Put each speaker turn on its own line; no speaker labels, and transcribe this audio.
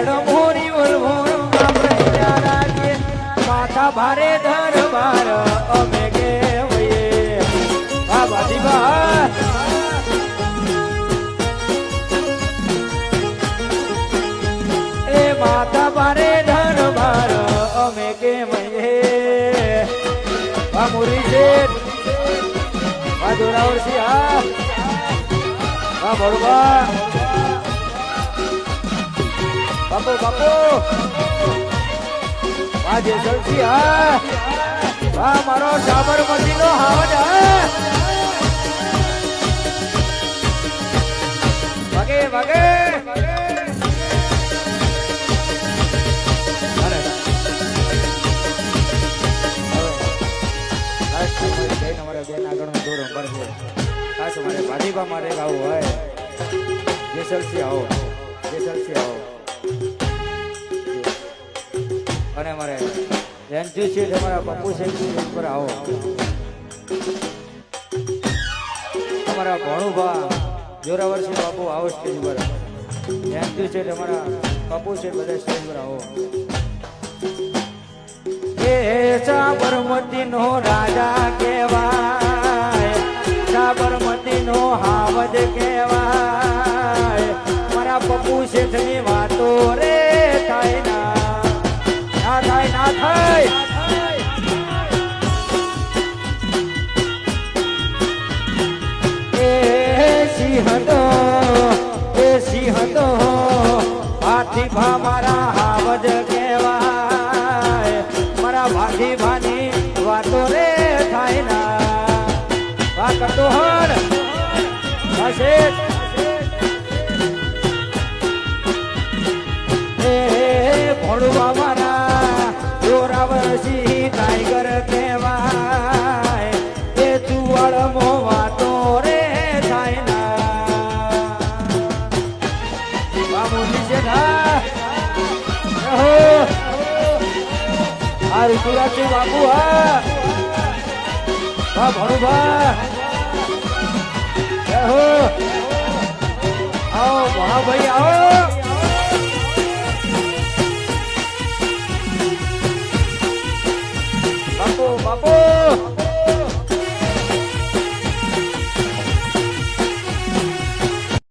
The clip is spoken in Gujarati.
મોરી ઓલવોર આપણે રાખીએ માથા ભારે દરબાર અમે કેવઈએ આ બાજી બા એ માથા ભારે દરબાર અમે કેવઈએ આ મોરી છે આ જોરાવર છે આ બરોબર બાપુ બાપુ આ જેસલસી આ મારો સાબરમતી નો હાવજ ભાગે ભાગે ખાસ મારે ભાજીપા મારે આવું હોય જેસલસી આવો જેસલસી આવો અને મારે જયંતિ છે તમારા પપ્પુ શેખ ઉપર આવો તમારા ભણુભા જોરાવરસિંહ બાપુ આવો સ્ટેજ પર જયંતિ છે તમારા પપ્પુ શેખ બધા સ્ટેજ પર આવો એ સાબરમતી નો રાજા કહેવાય સાબરમતી નો હાવજ કહેવાય મારા પપ્પુ શેઠ ની વાતો રે થાય ના ના થાય એ સિંહ તો હાથી ભા મારા હાવજ કહેવાય મારા ભાગી ભાની વાતો રે થાય ના વા કરતો હર ભણવા મારા જોરાવરસિંહ ટાઈગર કહેવાય એ ચુવાડ મો વાતો રે થાય ના બામુજી છે ના આ ઋતુરાજ બાપુ હા ભણુભા હો